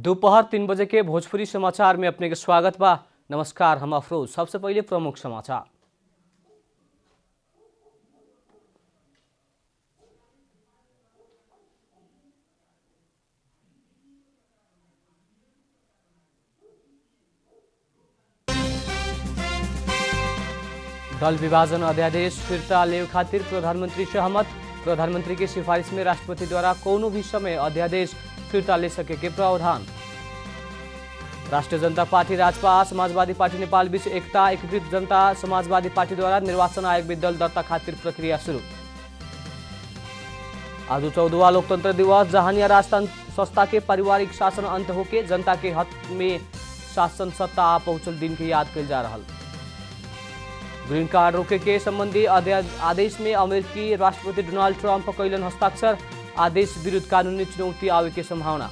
दोपहर 3 बजे के भोजपुरी समाचार में अपने के स्वागत बा। नमस्कार, हम अफरोज। सबसे पहले प्रमुख समाचार। दल विभाजन अध्यादेश फिर्ता ले खातिर प्रधानमंत्री सहमत। प्रधानमंत्री की सिफारिश में राष्ट्रपति द्वारा कोनो भी समय अध्यादेश फिर्ता ले सके के प्रावधान। राष्ट्रीय जनता पार्टी राजपा समाजवादी पार्टी नेपाल बीच एकता। एकीकृत जनता समाजवादी पार्टी द्वारा निर्वाचन आयोग में दल दर्ता खातिर प्रक्रिया शुरू। आज 14वां लोकतंत्र दिवस। जहानिया राजतंत्र संस्था के पारिवारिक शासन अंत होके जनता के हक में शासन सत्ता आ पहुंचल दिन के याद कल जा रहा। ग्रीन कार्ड रोके के संबंधी आदेश में अमेरिकी राष्ट्रपति डोनाल्ड ट्रंप कैलन हस्ताक्षर। आदेश विरुद्ध कानूनी चुनौती आवे के संभावना।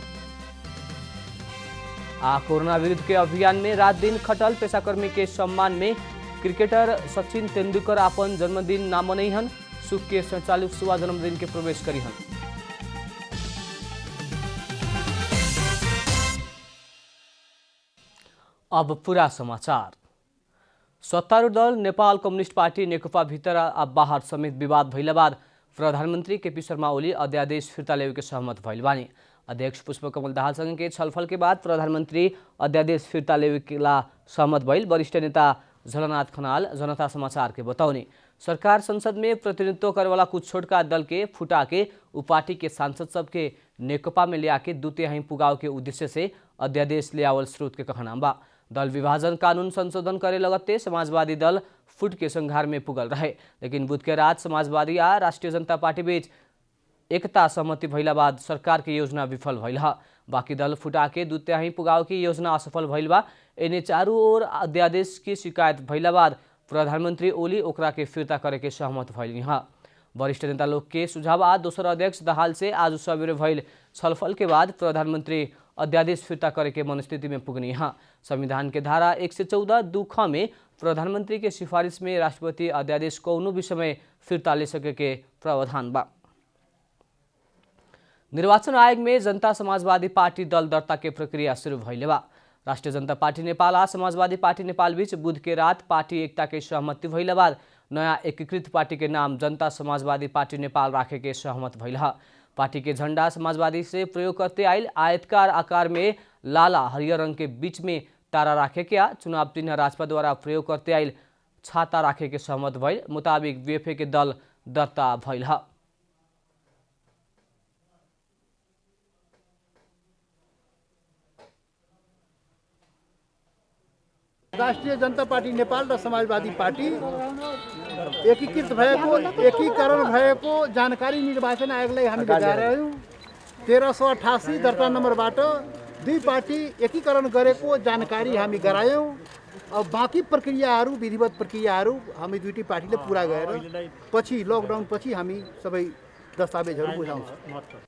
कोरोना विरुद्ध के अभियान में रात दिन खटल पेशाकर्मी के सम्मान में क्रिकेटर सचिन तेंदुलकर अपन जन्मदिन ना मनैहन। सुख के 47वां जन्मदिन के प्रवेश करिहन। अब पूरा समाचार। सत्तारूढ़ दल नेपाल कम्युनिस्ट पार्टी नेकपा भीतर आ बाहर समेत विवाद भइला बाद प्रधानमंत्री केपी शर्मा ओली अध्यादेश फिर्ता लेवे के सहमत भइल बानी। अध्यक्ष पुष्पकमल दाहाल के छलफल के बाद प्रधानमंत्री अध्यादेश फिर्ता लेवे के ला सहमत भइल वरिष्ठ नेता झलनाथ खनाल जनता समाचार के बताउने। सरकार संसद में प्रतिनिधित्व करे वाला कुछ छोटका दल के फुटा के उ पार्टी के सांसद सबके नेकपा में ले आके 2/3 पुगाव के उद्देश्य से अध्यादेश ले आवल स्रोत के कहना बा। दल विभाजन कानून संशोधन करे लगते समाजवादी दल फुट के संघार में पुगल रहे, लेकिन बुध के रात समाजवादी आ राष्ट्रीय जनता पार्टी बीच एकता सहमति भइला बाद सरकार की योजना विफल भइल ह। बाकी दल फुटा के 2/3 पुगाव की योजना असफल भइल बा। एने चारू ओर अध्यादेश की शिकायत भइला बाद प्रधानमंत्री ओली ओकरा के फिर्ता करे के सहमत भइल ह। वरिष्ठ नेता लोग के सुझाव आ दोसर अध्यक्ष दाहाल से आज सवेरे भइल छलफल के बाद प्रधानमंत्री अध्यादेश फिर्ता करे के मनस्थिति में पुगनी है। संविधान के धारा 114 दुख में प्रधानमंत्री के सिफारिश में राष्ट्रपति अध्यादेश कोनो भी समय फिर्ता ले सके के प्रावधान बा। निर्वाचन आयोग में जनता समाजवादी पार्टी दल दर्ता के प्रक्रिया शुरू भइले बा। राष्ट्रीय जनता पार्टी नेपाल आ समाजवादी पार्टी नेपाल बीच बुध के रात पार्टी एकता के सहमति भइला बाद नया एकीकृत पार्टी के नाम जनता समाजवादी पार्टी नेपाल राखे के सहमत भइल ह। पार्टी के झंडा समाजवादी से प्रयोग करते आयल आयतकार आकार में लाला हरियर रंग के बीच में तारा राखे के चुनाव चिन्ह राजपा द्वारा प्रयोग करते आयल छाता राखे के सहमत भइल मुताबिक बीएफए के दल दर्ता भइल ह। राष्ट्रिय जनता पार्टी नेपाल र समाजवादी पार्टी एकीकृत भएको एकीकरण भएको जानकारी निर्वाचन आयोगलाई हामी गरायौँ। 1388 दर्ता नम्बरबाट दुई पार्टी एकीकरण गरेको जानकारी हामी गरायौँ। अब बाँकी प्रक्रियाहरू विधिवत प्रक्रियाहरू हामी दुईटी पार्टीले पुरा गरेर पछि लकडाउन पछि हामी सबै दस्तावेजहरू बुझाउँछौँ।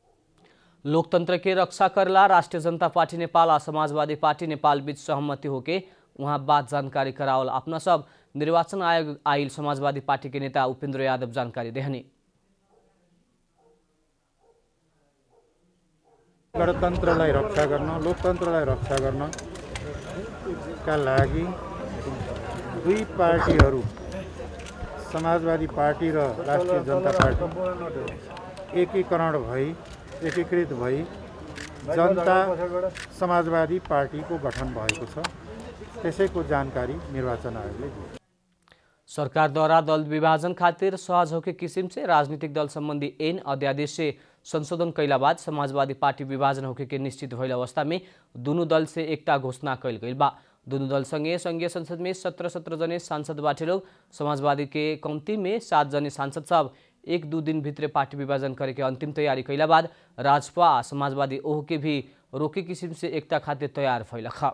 लोकतंत्र के रक्षा करला राष्ट्रीय जनता पार्टी नेपाल आ समाजवादी पार्टी नेपाल बीच सहमति होके वहाँ बात जानकारी करावल अपना सब निर्वाचन आयोग आइल समाजवादी पार्टी के नेता उपेन्द्र यादव जानकारी देहनी। गणतन्त्रलाई रक्षा गर्न लोकतन्त्रलाई रक्षा गर्न का लागि दुई पार्टीहरू समाजवादी पार्टी र राष्ट्रिय जनता पार्टी एकीकृत भई जनता समाजवादी पार्टीको गठन भएको छ। त्यसैको जानकारी निर्वाचन आयोगले दियो। सरकार द्वारा दल विभाजन खातिर सहज होके किसिम से राजनीतिक दल संबंधी ऐन अध्यादेश से संशोधन कैला बाद समाजवादी पार्टी विभाजन होके के निश्चित भइल अवस्था में दोनों दल से एकता घोषणा कैल गइल बा। दोनों दल संगे संघीय संसद में 17 जने सांसद बाटे लोग समाजवादी के कम्ती में 7 जने सांसद सब 1-2 दिन भित्र पार्टी विभाजन करे के अंतिम तैयारी कैला बाद राजपा समाजवादी ओह के भी रोके किसिम से एकता खातिर तैयार भइल ह।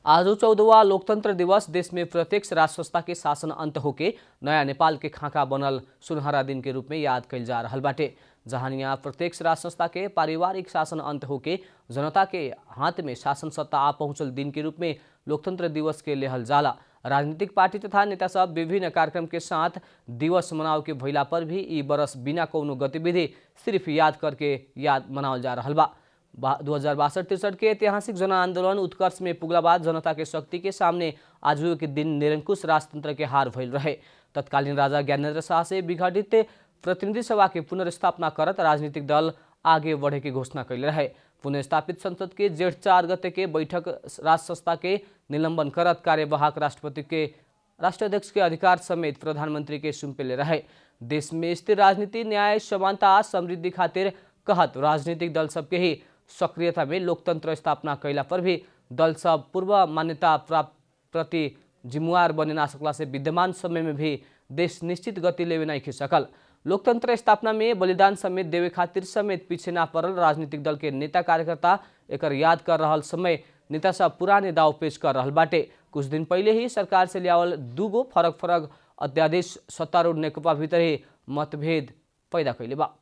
आज 14वां लोकतंत्र दिवस देश में प्रत्यक्ष राज संस्था के शासन अंत होके नया नेपाल के खाका बनल सुनहरा दिन के रूप में याद कैल जा रहल बाटे। जहानिया प्रत्यक्ष राज संस्था के पारिवारिक शासन अंत होके जनता के हाथ में शासन सत्ता आ पहुंचल दिन के रूप में लोकतंत्र दिवस के लेहल जाला। राजनीतिक पार्टी तथा नेता सब विभिन्न कार्यक्रम के साथ दिवस मनाव के भइला पर भी ई बरस बिना कोनो गतिविधि सिर्फ याद करके याद मनावल जा रहल बा। 2062-63 के ऐतिहासिक जन आंदोलन उत्कर्ष में पुगला बाद जनता के शक्ति के सामने आज के दिन निरंकुश राजतंत्र के हार भइल रहे। तत्कालीन राजा ज्ञानेन्द्र शाह से विघटित प्रतिनिधि सभा के पुनर्स्थापना करत राजनीतिक दल आगे बढ़े की घोषणा कैले रहे। पुनर्स्थापित संसद के जेठ 4 गते के बैठक राज संस्था के निलंबन करत कार्यवाहक राष्ट्रपति के राष्ट्राध्यक्ष के अधिकार समेत प्रधानमंत्री के सुम्पेले रहे। देश में स्थिर राजनीति, न्याय, समानता, समृद्धि खातिर कहत राजनीतिक दल सबके ही सक्रियता में लोकतंत्र स्थापना कैला पर भी दल सब पूर्व मान्यता प्राप्त प्रति जिम्मेवार बने ना सकला से विद्यमान समय में भी देश निश्चित गति लेवे नहीं खी सकल। लोकतंत्र स्थापना में बलिदान समेत देवे खातिर समेत पीछे ना पड़ल राजनीतिक दल के नेता कार्यकर्ता एकर याद कर रहल समय नेता सब पुराने दाव पेश कर रहल बाटे। कुछ दिन पहले ही सरकार से लियावल 2 गो फरक अध्यादेश सत्तारूढ़ नेकपा भीतर ही मतभेद पैदा कैले बा।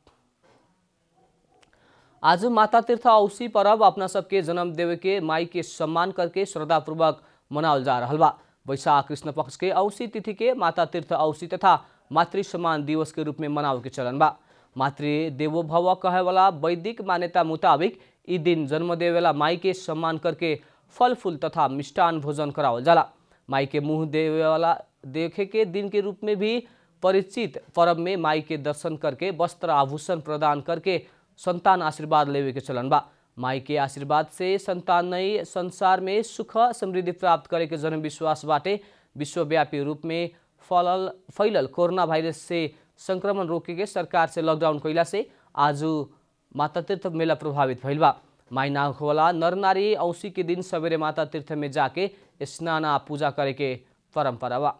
आज माता तीर्थ औसी पर्व अपना सबके जन्म देवे के माई के सम्मान करके श्रद्धापूर्वक मनावल जा रहा बा। वैशाख कृष्ण पक्ष के औसी तिथि के माता तीर्थ औसी तथा मातृ सम्मान दिवस के रूप में मनावे के चलन बा। मातृ देवो भव कहे वाला वैदिक मान्यता मुताबिक ई दिन जन्म देवेला माई के सम्मान करके फल फूल तथा मिष्टान भोजन करावल जाला। माई के मुँह देवे वाला देखे के दिन के रूप में भी परिचित पर्व में माई के दर्शन करके वस्त्र आभूषण प्रदान करके संतान आशीर्वाद लेवे के चलन बा। माई के आशीर्वाद से संतान नई संसार में सुख समृद्धि प्राप्त करे के जन विश्वास बाटे विश्वव्यापी रूप में फैलल कोरोना वायरस से संक्रमण रोके के सरकार से लॉकडाउन कैला से आज माता तीर्थ मेला प्रभावित भइल बा। माई नागवाला नर नारी औसी के दिन सवेरे माता तीर्थ में जाके स्नान पूजा करे के परंपरा बा।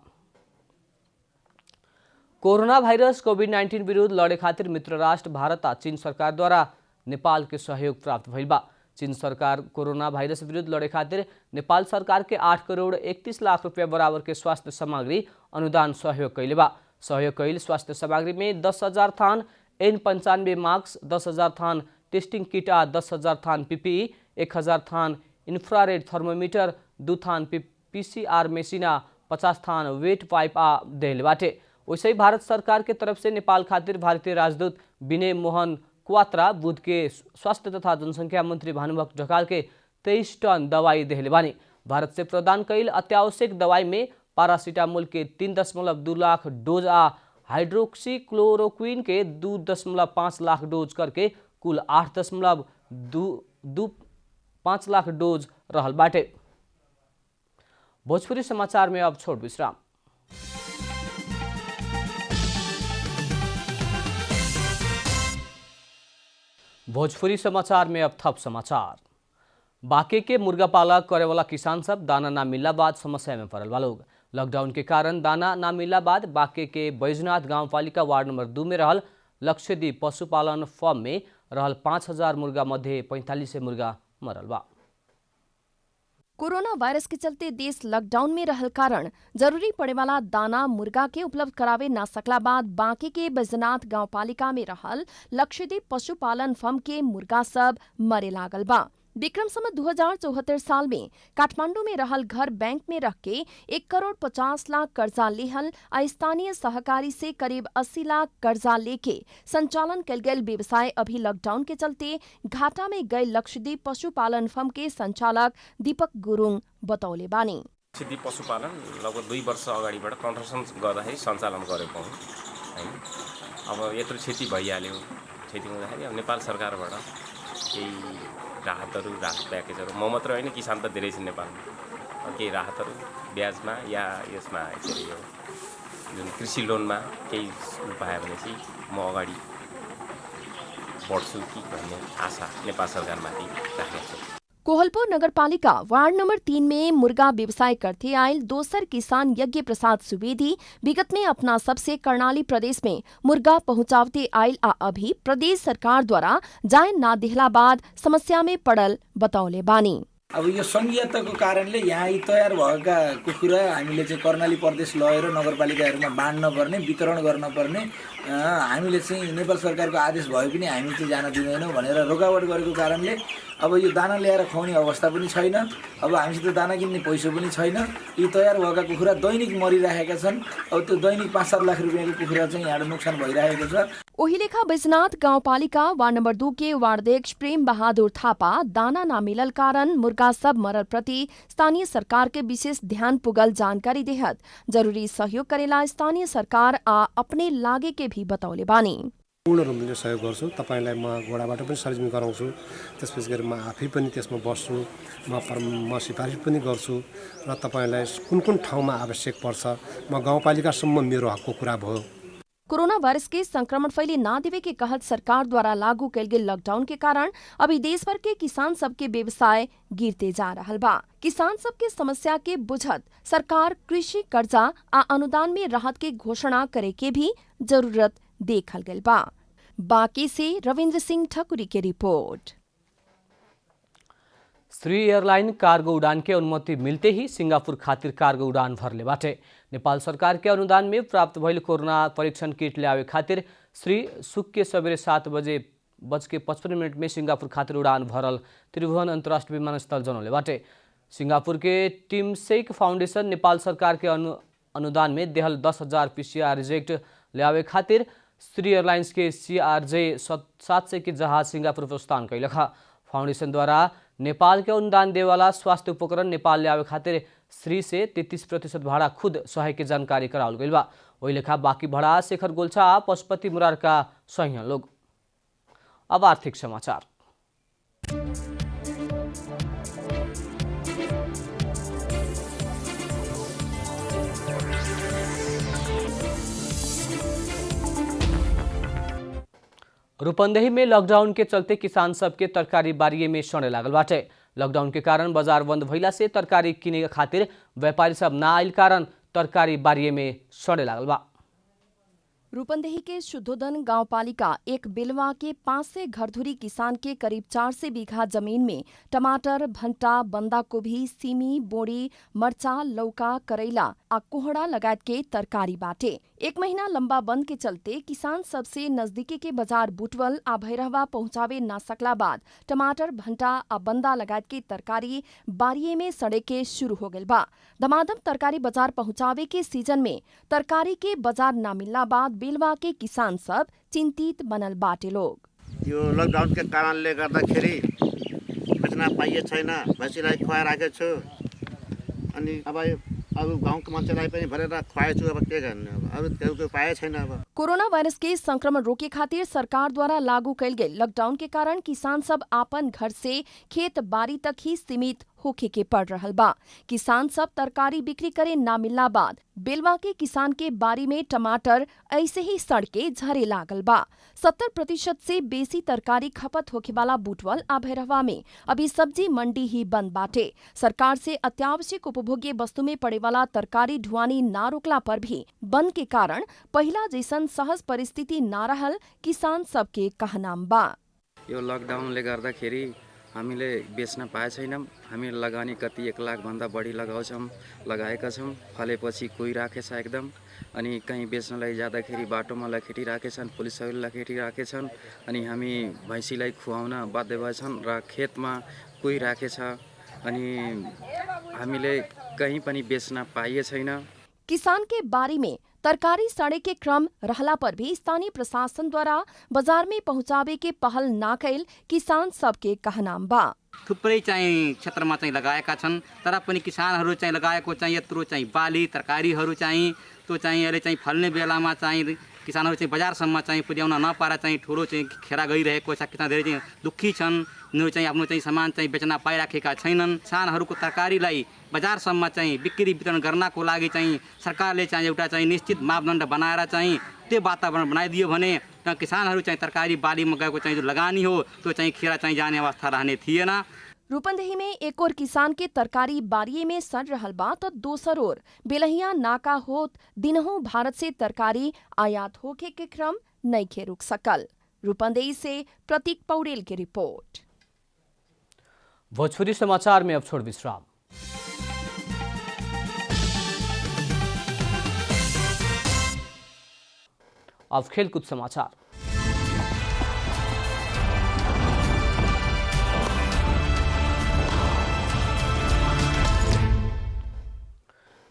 कोरोना वायरस कोविड-19 विरुद्ध लड़े खातिर मित्र राष्ट्र भारत आ चीन सरकार द्वारा नेपाल के सहयोग प्राप्त भइल बा। चीन सरकार कोरोना वायरस विरुद्ध लड़े खातिर नेपाल सरकार के 8 करोड़ 31 लाख रुपया बराबर के स्वास्थ्य सामग्री अनुदान सहयोग कैले बा। सहयोग कैल स्वास्थ्य सामग्री में 10,000 थान N95 मास्क, 10,000 थान टेस्टिंग किट आ 10,000 थान PPE, 1,000 थान इंफ्रारेड थर्मोमीटर, 2 थान PCR मशीन आ 50 थान वेट पाइप आ देल बाटे। वैसे ही भारत सरकार के तरफ से नेपाल खातिर भारतीय राजदूत विनय मोहन क्वात्रा बुध के स्वास्थ्य तथा जनसंख्या मंत्री भानुभक्त ढकाल के 23 टन दवाई देहले बानी। भारत से प्रदान कैल अत्यावश्यक दवाई में पारासीटामोल के 3.2 लाख डोज आ हाइड्रोक्सी क्लोरोक्विन के 2.5 लाख डोज करके कुल 8.25 लाख डोज रहल बाटे। भोजपुरी समाचार में अब छोट विश्राम। भोजपुरी समाचार में अब थप समाचार। बाके के मुर्गा पालक करे वाला किसान सब दाना ना मिलला बाद समस्या में पड़ल बा लोग। लॉकडाउन के कारण दाना ना मिलला बाद बाके के बैजनाथ गांवपालिका वार्ड नंबर 2 में रहल लक्षद्वीप पशुपालन फर्म में रहल 5,000 मुर्गा मध्य 45 मुर्गा मरल बा। कोरोना वायरस के चलते देश लॉकडाउन में रहल कारण जरूरी पड़े वाला दाना मुर्गा के उपलब्ध करावे ना सकला बाद बांके के बैजनाथ गांवपालिका में रहल लक्षद्वीप पशुपालन फर्म के मुर्गा सब मरे लागल बा। विक्रम संवत 2074 साल में काठमांडू में रहल घर बैंक में रख के 1 करोड़ 50 लाख कर्जा लेहल आ स्थानीय सहकारी से करीब 80 लाख कर्जा लेके संचालन कल गयल व्यवसाय अभी लॉकडाउन के चलते घाटा में गए लक्षद्वीप पशुपालन फर्म के संचालक दीपक गुरुङ बतौले बानी। लक्षद्वीप पशुपालन लगभग 2 वर्ष अगाडिबाट कन्स्ट्रक्सन गर्दाखेरि सञ्चालन गरेको हौँ हैन। अब यत्रो क्षति भइहाल्यो। क्षति हुँदाखेरि अब नेपाल सरकारबाट केही राहतहरू प्याकेजहरू म मात्र होइन किसान त धेरै छन् नेपालमा केही राहतहरू ब्याजमा या यसमा के अरे यो जुन कृषि लोनमा केही पायो भने चाहिँ म अगाडि बढ्छु कि भन्ने आशा नेपाल सरकारमाथि राखेको छु। कोहलपुर नगरपालिका वार्ड नंबर 3 में मुर्गा व्यवसाय करते आयल दोसर किसान यज्ञ प्रसाद सुवेदी विगत में अपना सबसे कर्णाली प्रदेश में मुर्गा पहुंचावते आयल आ अभी प्रदेश सरकार द्वारा जाय ना देहला बाद समस्या में पड़ल बतौले बानी। अब यो संघीयताको कारणले यहाँ यी तयार भएका कुखुरा हामीले चाहिँ कर्णाली प्रदेश लगेर नगरपालिकाहरूमा बाँड्न पर्ने वितरण गर्न पर्ने हामीले चाहिँ नेपाल सरकारको आदेश भए पनि हामी चाहिँ जान दिँदैनौँ भनेर रोकावट गरेको कारणले अब यो दाना ल्याएर खुवाउने अवस्था पनि छैन। अब हामीसित दाना किन्ने पैसा पनि छैन। यी तयार भएका कुखुरा दैनिक मरिरहेका छन्। अब त्यो दैनिक 5-7 लाख रुपियाँको कुखुरा चाहिँ यहाँ नोक्सान भइरहेको छ। ओहिलेखा बैजनाथ गाउँपालिका वार्ड नम्बर 2 के वार्डाध्यक्ष प्रेम बहादुर थापा दाना ना मिलल कारण मुर्गा सब मरल प्रति स्थानीय सरकार के विशेष ध्यान पुगल जानकारी देहत जरूरी सहयोग करेला स्थानीय सरकार आ अपने लागे के भी बतौले बानी। पूर्ण रूपले सहयोग गर्छु। तपाईलाई म गोडाबाट पनि सर्जन गराउँछु। त्यसपछि गरी म आफै पनि त्यसमा बस्छु। म सिफारिस पनि गर्छु र तपाईलाई कुन कुन ठाउँमा आवश्यक पर्छ म गाउँपालिकासम्म मेरो हकको कुरा भयो। कोरोना वायरस के संक्रमण फैले ना देवे के कहत सरकार द्वारा लागू कैल गेल लॉकडाउन के कारण अभी देश भर के किसान सबके व्यवसाय गिरते जा रहल बा। किसान सबके समस्या के बुझत सरकार कृषि कर्जा आ अनुदान में राहत के घोषणा करे के भी जरूरत देखल गल बा। बाकी से रविंद्र सिंह ठकुरी की रिपोर्ट। श्री एयरलाइन कार्गो उड़ान के अनुमति मिलते ही सिंगापुर खातिर कार्गो उड़ान भरले बाटे। नेपाल सरकार के अनुदान में प्राप्त भइल कोरोना परीक्षण किट ल्यावे खातिर श्री सुक के सवेरे 7:55 में सिंगापुर खातिर उड़ान भरल त्रिभुवन अंतर्राष्ट्रीय विमानस्थल जनौले बाटे। सिंगापुर के टिमसेक फाउंडेशन नेपाल सरकार के अनुदान में देहल 10,000 PCR रिजेक्ट ल्यावे खातिर श्री एयरलाइंस के CRJ 700 के जहाज सिंगापुर प्रस्थान कैलख। फाउंडेशन द्वारा नेपाल के अनुदान देवाला स्वास्थ्य उपकरण नेपाल ल्यावे खातिर श्री से 33% भाड़ा खुद सहाय के जानकारी कराल गइल बा। वही लेखा बाकी भाड़ा शेखर गोल्छा पशुपति मुरार का सही लोग। अब आर्थिक समाचार। रूपंदेही में लॉकडाउन के चलते किसान सबके तरकारी बारिये में सड़े लागल बाटे। लॉकडाउन के कारण बाजार बंद भइला से तरकारी किने खातिर व्यापारी सब ना आइल कारण तरकारी बारिये में सड़े लागल बा। रूपंदेही के शुद्धोदन गांवपालिका एक बेलवा के 5 से घरधुरी किसान के करीब 400 बीघा जमीन में टमाटर, भंटा, बंदा गोभी, सिमी, बोड़ी, मरचा, लौका, करैला आ कोहड़ा लगायत के तरकारी बाटे। 1 महीना लंबा बंद के चलते किसान सबसे नजदीकी के बाजार बुटवल आ भैरहवा पहुंचावे ना सकला बाद टमाटर, भंटा आ बंदा लगायत के तरकारी बारिये में सड़े के शुरू हो गइल बा। दमादम तरकारी बाजार पहुंचावे के सीजन में तरकारी के बाजार ना मिलला बाद बेलवा के किसान सब चिंतित बनल बाटे लोग। यो लकडाउन के कारणले गर्दाखेरि बेच्न पाइए छैन। भैँसीलाई खुवाएर राखेको छु अनि अब अरू गाउँको मान्छेलाई पनि भरेर खुवाएछु। अब के गर्ने, अब अरू पाए छैन। अब कोरोना वायरस के संक्रमण रोके खातिर सरकार द्वारा लागू कैल गए लॉकडाउन के कारण किसान सब आपन घर से खेत बाड़ी तक ही सीमित होखे के पड़ रहल बा। किसान सब तरकारी बिक्री करे ना मिलला बाद बेलवा के किसान के बारी में टमाटर ऐसे ही सड़के झरे लागल बा। 70% से बेसी तरकारी खपत होखे वाला बुटवल आ भैरहवा में अभी सब्जी मंडी ही बंद बाटे। सरकार से अत्यावश्यक उपभोग्य वस्तु में पड़े वाला तरकारी ढुवानी ना रोकला पर भी बंद के कारण पहिला जैसन सहज परिस्थिति ना रहल किसान सबके कहनाम बा। यो लकडाउनले गर्दाखेरि हामीले बेच्न पाए छैनौँ। हामी लगानी कति 1 लाख भन्दा बढी लगाएका छौँ। फलेपछि कोही राखेछ एकदम अनि कहीँ बेच्नलाई जाँदाखेरि बाटोमा लखेटिराखेछन्, पुलिसहरूले लखेटिराखेछन् अनि हामी भैँसीलाई खुवाउन बाध्य भएछन् र खेतमा कोही राखेछ अनि हामीले कहीँ पनि बेच्न पाइए छैन। किसान के बारी में तरकारी सड़े के क्रम रहला पर भी स्थानीय प्रशासन द्वारा बाजार में पहुंचावे के पहल ना कैल किसान सबके कहनाम बा। थुप्रै चाहिँ क्षेत्रमा चाहिँ लगाएका छन् तर पनि किसानहरू चाहिँ लगाएको चाहिँ यत्रो चाहिँ बाली तरकारीहरू चाहिँ त्यो चाहिँ अहिले चाहिँ फल्ने बेलामा चाहिँ किसानहरू चाहिँ बजारसम्म चाहिँ पुर्याउन नपाएर चाहिँ ठुलो चाहिँ खेरा गइरहेको छ। किसान धेरै चाहिँ दुःखी छन्। उनीहरू चाहिँ आफ्नो चाहिँ सामान चाहिँ बेच्न पाइराखेका छैनन्। किसानहरूको तरकारीलाई बजारसम्म चाहिँ बिक्री वितरण गर्नको लागि चाहिँ सरकारले चाहिँ एउटा चाहिँ निश्चित मापदण्ड बनाएर चाहिँ त्यो वातावरण बनाइदियो भने किसानहरू चाहिँ तरकारी बालीमा गएको चाहिँ जो लगानी हो त्यो चाहिँ खेर चाहिँ जाने अवस्था रहने थिएन। रूपंदेही में एक और किसान के तरकारी बारिये में सड़ रहल बा तो दोसर ओर बेलहिया नाका होत दिनहों भारत से तरकारी आयात होके के क्रम नइखे रुक सकल। रूपंदेही से प्रतीक पौडेल की रिपोर्ट। भोजपुरी समाचार में अब छोड़ विश्राम। अब खेलकूद समाचार।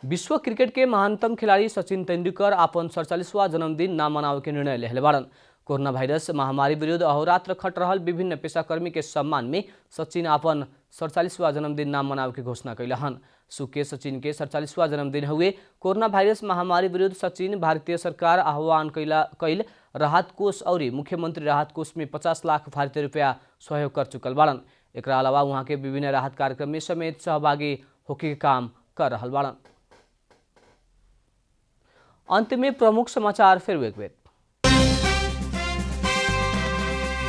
विश्व क्रिकेट के महानतम खिलाड़ी सचिन तेंदुलकर अपन 47वां जन्मदिन ना मनावे के निर्णय लेले बाड़न। कोरोना वायरस महामारी विरुद्ध अहोरात्र खट रहल विभिन्न पेशाकर्मी के सम्मान में सचिन अपन 47वां जन्मदिन ना मनावे के घोषणा कैला हन। सुके सचिन के 47वां जन्मदिन हुए कोरोना वायरस महामारी विरुद्ध सचिन भारतीय सरकार आह्वान कैल राहत कोष और मुख्यमंत्री राहत कोष में 50 लाख भारतीय रुपया सहयोग कर चुकल बाड़न। एकरा अलावा वहाँ के विभिन्न राहत कार्यक्रम में समेत सहभागी होके के काम कर रहल बाड़न। अंत में प्रमुख समाचार फिर एक बेर।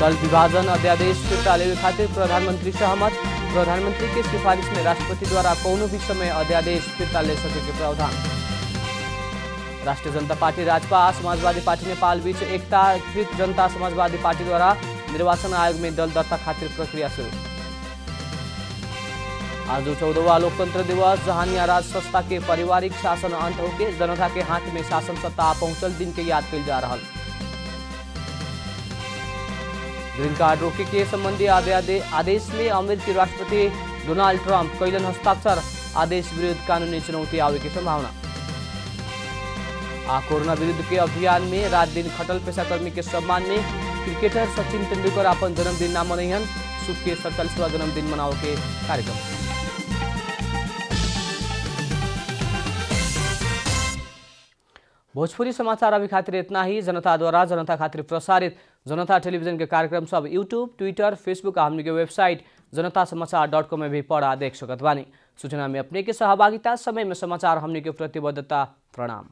दल विभाजन अध्यादेश फिर्ता लेवे खातिर प्रधानमंत्री सहमत। प्रधानमंत्री के सिफारिश में राष्ट्रपति द्वारा कोनो भी समय अध्यादेश फिर्ता ले सके के प्रावधान। राष्ट्रीय जनता पार्टी राजपा समाजवादी पार्टी नेपाल बीच एकताकृत जनता समाजवादी पार्टी द्वारा निर्वाचन आयोग में दल दर्ता खातिर प्रक्रिया शुरू। आज 14वां लोकतंत्र दिवस जहानिया राज संस्था के पारिवारिक शासन अंत होके जनता के हाथ में शासन सत्ता पहुंचल दिन के याद कल जा रहा। ग्रीन कार्ड रोके के संबंधी आदेश में अमेरिकी राष्ट्रपति डोनाल्ड ट्रंप कैलन हस्ताक्षर। आदेश विरुद्ध कानूनी चुनौती आवे की संभावना। कोरोना विरुद्ध के अभियान में रात दिन खटल पेशाकर्मी के सम्मान में क्रिकेटर सचिन तेंदुलकर अपन जन्मदिन ना मनैहन। सुख के 47वां जन्मदिन मनाओ के कार्यक्रम। भोजपुरी समाचार अभी खातिर इतना ही। जनता द्वारा जनता खातिर प्रसारित जनता टेलीविजन के कार्यक्रम सब यूट्यूब, ट्विटर, फेसबुक हमनी के वेबसाइट जनतासमाचार.com में भी पढ़ा देख सकत बानी। सूचना में अपने के सहभागिता समय में समाचार हमनी के प्रतिबद्धता। प्रणाम।